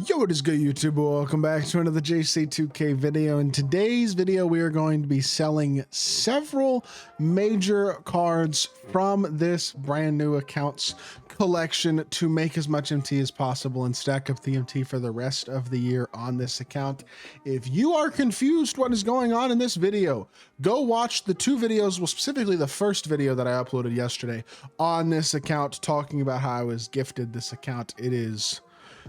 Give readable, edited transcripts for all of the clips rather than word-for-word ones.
Yo, what is good, YouTube? Welcome back to another JC2K video. In today's video, we are going to be selling several major cards from this brand new accounts collection to make as much MT as possible and stack up the MT for the rest of the year on this account. If you are confused what is going on in this video, go watch the two videos, well, specifically the first video that I uploaded yesterday on this account talking about how I was gifted this account. It is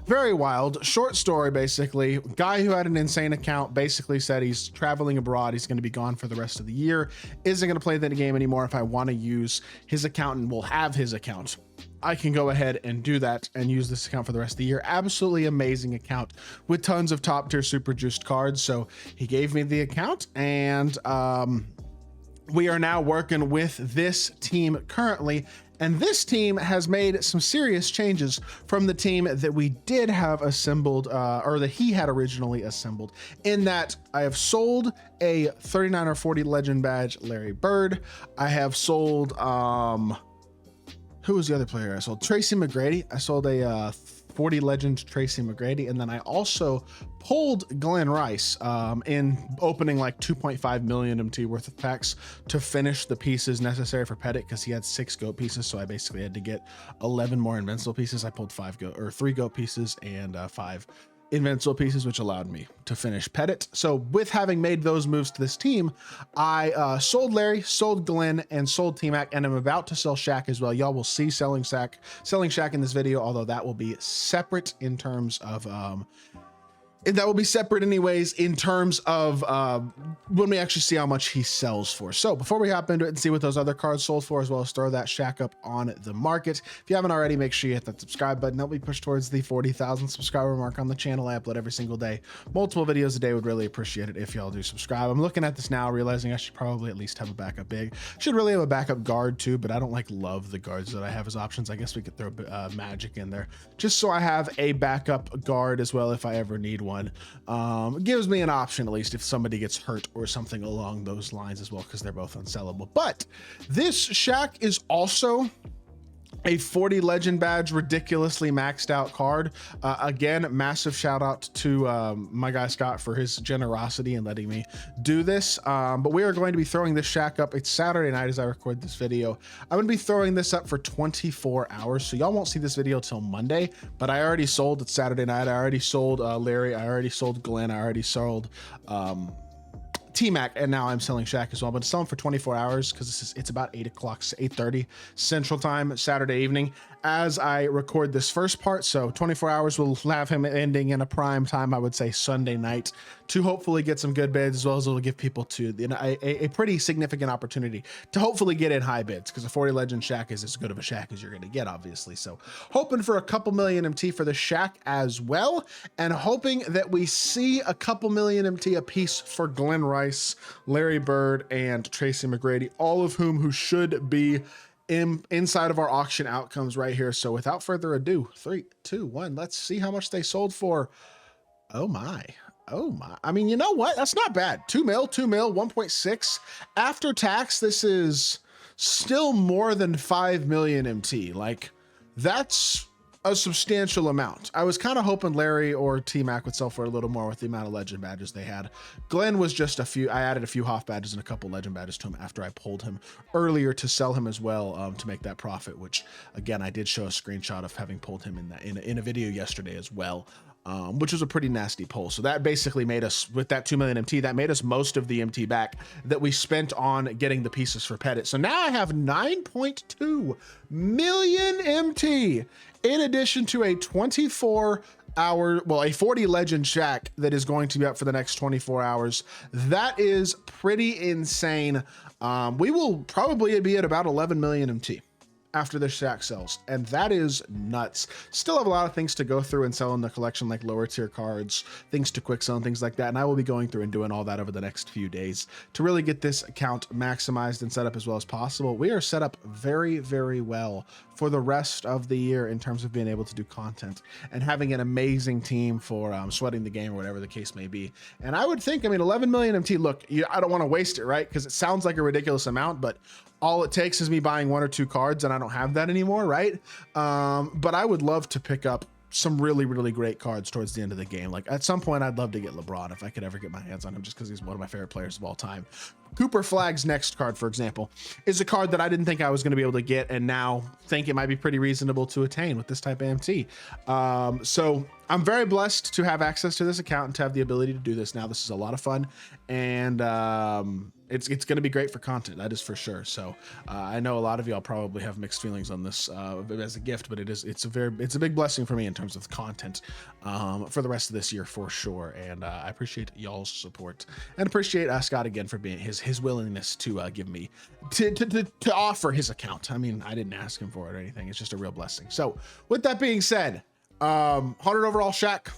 very wild. Short story, basically. Guy who had an insane account basically said he's traveling abroad. He's going to be gone for the rest of the year. Isn't going to play the game anymore. If I want to use his account and will have his account, I can go ahead and do that and use this account for the rest of the year. Absolutely amazing account with tons of top tier super juiced cards. So he gave me the account, and we are now working with this team currently. And this team has made some serious changes from the team that we did have assembled, or that he had originally assembled, in that I have sold a 39 or 40 legend badge Larry Bird. I have sold, who was the other player I sold? Tracy McGrady. I sold a 40 legend Tracy McGrady. And then I also pulled Glenn Rice in opening like 2.5 million MT worth of packs to finish the pieces necessary for Pettit, because he had 6 goat pieces. So I basically had to get 11 more invincible pieces. I pulled 3 goat pieces and 5 invincible pieces, which allowed me to finish Pettit. So with having made those moves to this team, I sold Larry, sold Glenn, and sold T-Mac, and I'm about to sell Shaq as well. Y'all will see selling Shaq in this video, although that will be separate in terms of that will be separate anyways in terms of when we actually see how much he sells for. So before we hop into it and see what those other cards sold for, as well as throw that Shaq up on the market, if you haven't already, make sure you hit that subscribe button. Help me push towards the 40,000 subscriber mark on the channel. I upload every single day, multiple videos a day. Would really appreciate it if y'all do subscribe. I'm looking at this now, realizing I should probably at least have a backup big. Should really have a backup guard too, but I don't love the guards that I have as options. I guess we could throw magic in there just so I have a backup guard as well if I ever need one. Gives me an option, at least if somebody gets hurt or something along those lines as well, because they're both unsellable. But this Shaq is also a 40 legend badge, ridiculously maxed out card. Again, massive shout out to my guy Scott for his generosity in letting me do this. But we are going to be throwing this Shaq up. It's Saturday night as I record this video. I'm gonna be throwing this up for 24 hours. So y'all won't see this video till Monday, but I already sold it Saturday night. I already sold Larry. I already sold Glenn. I already sold T-Mac, and now I'm selling Shaq as well, but it's selling for 24 hours because it's about 8:30 Central Time Saturday evening as I record this first part. So 24 hours will have him ending in a prime time, I would say Sunday night, to hopefully get some good bids, as well as it'll give people a pretty significant opportunity to hopefully get in high bids, because a 40 legend Shaq is as good of a Shaq as you're going to get, obviously. So hoping for a couple million MT for the Shaq as well, and hoping that we see a couple million MT a piece for Glenn Rice, Larry Bird, and Tracy McGrady, all of who should be inside of our auction outcomes right here. So without further ado, 3, 2, 1, let's see how much they sold for. Oh my. I mean, you know what? That's not bad. 2 mil, 1.6 after tax. This is still more than 5 million MT. Like, that's a substantial amount. I was kind of hoping Larry or T-Mac would sell for a little more with the amount of legend badges they had. Glenn was just a few. I added a few Hoff badges and a couple legend badges to him after I pulled him earlier to sell him as well, to make that profit, which again, I did show a screenshot of having pulled him in a video yesterday as well. Which was a pretty nasty pull. So that basically made us, with that 2 million MT, that made us most of the MT back that we spent on getting the pieces for Pettit. So now I have 9.2 million MT, in addition to a 24-hour, well, a 40 legend Shaq that is going to be up for the next 24 hours. That is pretty insane. We will probably be at about 11 million MT after the Shaq sells, and that is nuts. Still have a lot of things to go through and sell in the collection, like lower tier cards, things to quick sell and things like that, and I will be going through and doing all that over the next few days to really get this account maximized and set up as well as possible. We are set up very, very well for the rest of the year in terms of being able to do content and having an amazing team for sweating the game or whatever the case may be. And I would think, I mean, 11 million MT, look, I don't want to waste it, right? Because it sounds like a ridiculous amount, but all it takes is me buying 1 or 2 cards, and I don't have that anymore, right? But I would love to pick up some really, really great cards towards the end of the game. Like at some point, I'd love to get LeBron if I could ever get my hands on him, just because he's one of my favorite players of all time. Cooper Flagg's next card, for example, is a card that I didn't think I was going to be able to get, and now think it might be pretty reasonable to attain with this type of MT. So I'm very blessed to have access to this account and to have the ability to do this now. This is a lot of fun, and it's going to be great for content, that is for sure. So I know a lot of y'all probably have mixed feelings on this as a gift, but it's a big blessing for me in terms of content for the rest of this year for sure. And I appreciate y'all's support, and appreciate Scott again for being his willingness to give me to offer his account. I mean, I didn't ask him for it or anything. It's just a real blessing. So with that being said, 100 overall Shaq.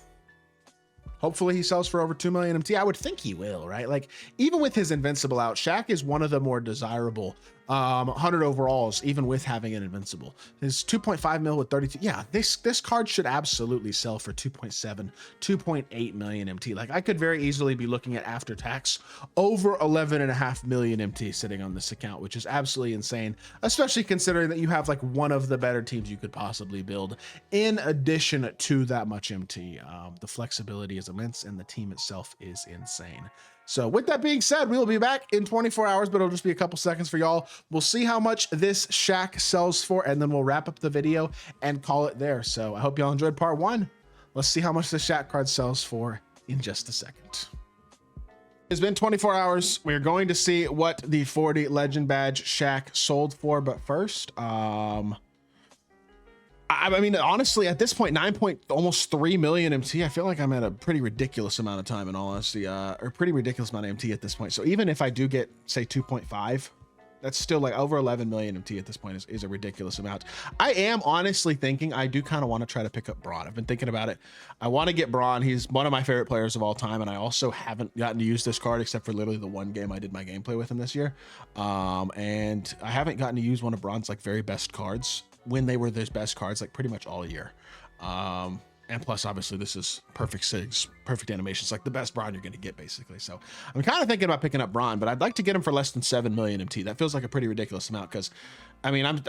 Hopefully he sells for over 2 million MT. I would think he will, right? Like even with his invincible out, Shaq is one of the more desirable 100 overalls, even with having an invincible. His 2.5 mil with 32. Yeah, this card should absolutely sell for 2.7, 2.8 million MT. Like I could very easily be looking at after tax over 11.5 million MT sitting on this account, which is absolutely insane, especially considering that you have like one of the better teams you could possibly build in addition to that much MT. The flexibility is immense and the team itself is insane. So with that being said, we will be back in 24 hours, but it'll just be a couple seconds for y'all. We'll see how much this Shaq sells for, and then we'll wrap up the video and call it there. So I hope y'all enjoyed part one. Let's see how much the Shaq card sells for in just a second. It's been 24 hours. We're going to see what the 40 legend badge Shaq sold for, but first, I mean, honestly, at this point, almost 3 million MT, I feel like I'm at a pretty ridiculous amount of time, in all honesty, or pretty ridiculous amount of MT at this point. So even if I do get, say, 2.5, that's still like over 11 million MT at this point is a ridiculous amount. I am honestly thinking I do kind of want to try to pick up Braun. I've been thinking about it. I want to get Braun. He's one of my favorite players of all time, and I also haven't gotten to use this card except for literally the one game I did my gameplay with him this year. And I haven't gotten to use one of Braun's like very best cards when they were his best cards, like pretty much all year. And plus, obviously, this is perfect SIGs, perfect animations, like the best Braun you're going to get, basically. So I'm kind of thinking about picking up Braun, but I'd like to get him for less than 7 million MT. That feels like a pretty ridiculous amount because, I mean,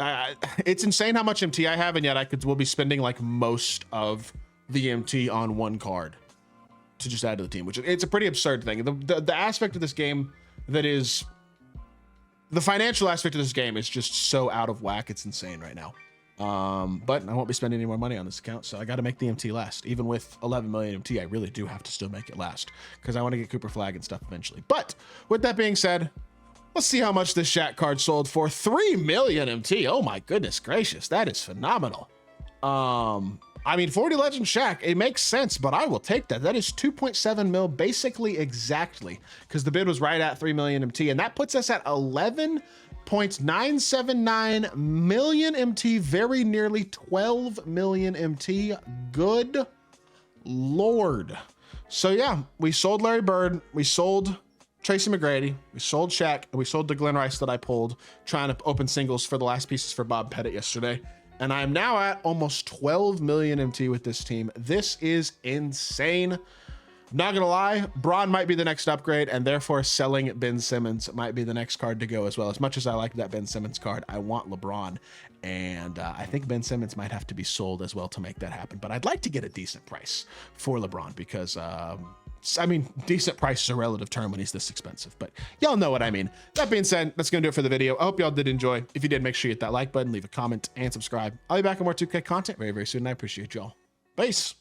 it's insane how much MT I have, and yet will be spending like most of the MT on one card to just add to the team, which it's a pretty absurd thing. The aspect of this game that is the financial aspect of this game is just so out of whack. It's insane right now. But I won't be spending any more money on this account, so I got to make the MT last. Even with 11 million MT, I really do have to still make it last because I want to get Cooper Flag and stuff eventually. But with that being said, let's see how much this Shaq card sold for. 3 million MT. Oh my goodness gracious, that is phenomenal. I mean, 40 Legend Shaq, it makes sense, but I will take that. That is 2.7 mil, basically exactly, because the bid was right at 3 million MT, and that puts us at 11.979 million MT, very nearly 12 million MT. Good Lord. So yeah, we sold Larry Bird, we sold Tracy McGrady, we sold Shaq, and we sold the Glenn Rice that I pulled trying to open singles for the last pieces for Bob Pettit yesterday. And I'm now at almost 12 million MT with this team. This is insane. Not gonna lie, Braun might be the next upgrade, and therefore selling Ben Simmons might be the next card to go as well. As much as I like that Ben Simmons card, I want LeBron, and I think Ben Simmons might have to be sold as well to make that happen. But I'd like to get a decent price for LeBron because, I mean, decent price is a relative term when he's this expensive, but y'all know what I mean. That being said, that's gonna do it for the video. I hope y'all did enjoy. If you did, make sure you hit that like button, leave a comment, and subscribe. I'll be back with more 2K content very, very soon, and I appreciate y'all. Peace.